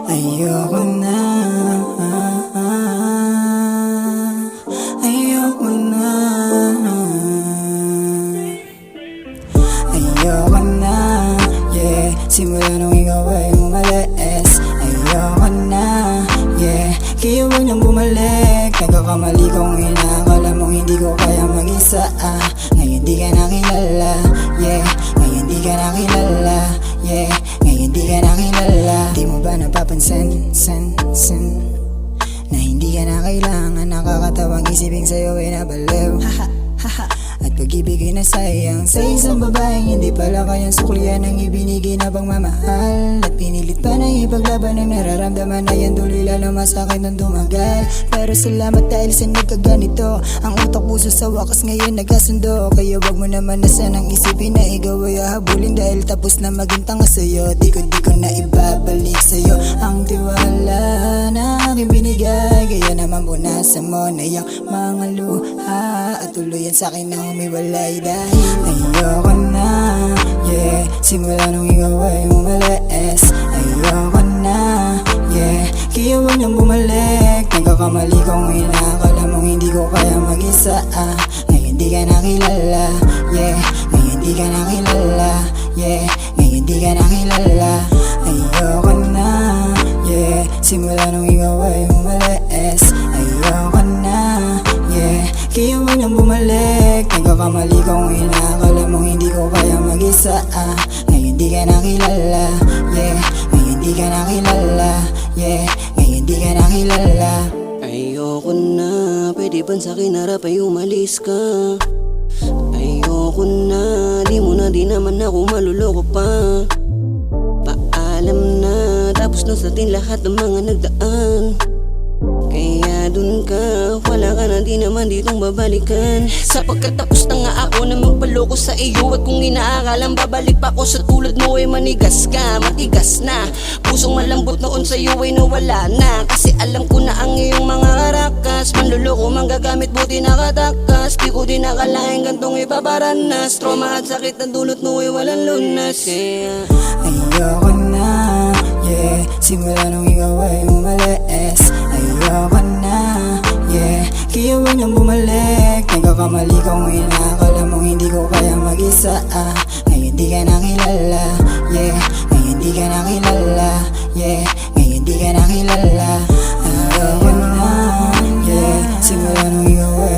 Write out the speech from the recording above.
Ayoko na, ayoko na, ayoko na, yeah. Simula nung ikaw ay umalis, ayoko na, yeah. Kaya huwag nang bumalik. Nagkakamali kong inakala mong hindi ko kaya mag-isa, ngayon di ka nakilala, yeah. Ngayon di ka nakilala, yeah. Ngayon di ka nakilala. Di mo ba napapansin, na hindi ka na kailangan? Nakakatawang isipin sa'yo ay nabaliw. At pag-ibig ay nasayang sa isang babaeng hindi pala kayang suklian ng ibinigay na pagmamahal. At pinilit pa na ipaglaban ang nararamdaman na yan, tuloy lalo masakit nung tumagal. Pero salamat dahil sa nagkaganito, ang utak puso sa wakas ngayon nagkasundo. Kaya wag mo naman na sanang isipin na ikaw ay hahabulin dahil tapos na maging tanga sa'yo. Di ko na ibabalik sa'yo ang tiwala na aking binigay. Kaya naman punasan mo na yung mga luha at tuluyan sa'kin na humiwalay dahil ayoko na, yeah. Simula nung ikaw ay umalis, ayoko na, yeah. Kaya huwag nang bumalik. Nagkakamali kong inakala mong hindi ko kaya mag-isa, ngayon di ka nakilala, yeah. Ngayon di ka nakilala, yeah. Ngayon di ka nakilala. Ayoko na, yeah. Simula nung ikaw ay umalis, ayoko na, yeah. Kaya huwag nang bumalik. Nagkakamali kong inakala mong hindi ko kaya mag-isa, ngayon di ka nakilala, yeah. Ngayon di ka nakilala, yeah. Ngayon di ka nakilala. Ayoko na, pwede ba sa'kin harap ay umalis ka? Ayoko na, di mo na din naman ako maluloko pa. Paalam na, tapos na sa atin lahat ng mga nagdaan. Kaya dun ka, wala ka na di naman ditong babalikan. Sapagkat tapos na nga ako na magpaloko sa iyo. At kung inaakalang babalik pa ako sa tulad mo ay manigas ka, matigas na. Pusong malambot noon sa iyo ay nawala na. Kasi alam ko na ang iyong mga karakas. Manluloko, manggagamit, buti nakatakas. Di ko din nakalaing gantong ibabaranas. Trauma at sakit na dulot mo ay walang lunas. Kaya ayoko na, yeah. Simula nung ikaw ay umalis, ayoko na, yeah. Kaya huwag nang bumalik. Nagkakamali kong inakala mong hindi ko kaya mag-isa, ngayon di ka nakilala, yeah. Ngayon di ka nakilala, yeah. Ngayon di ka nakilala. Ayoko na, yeah. Simula nung ikaw ay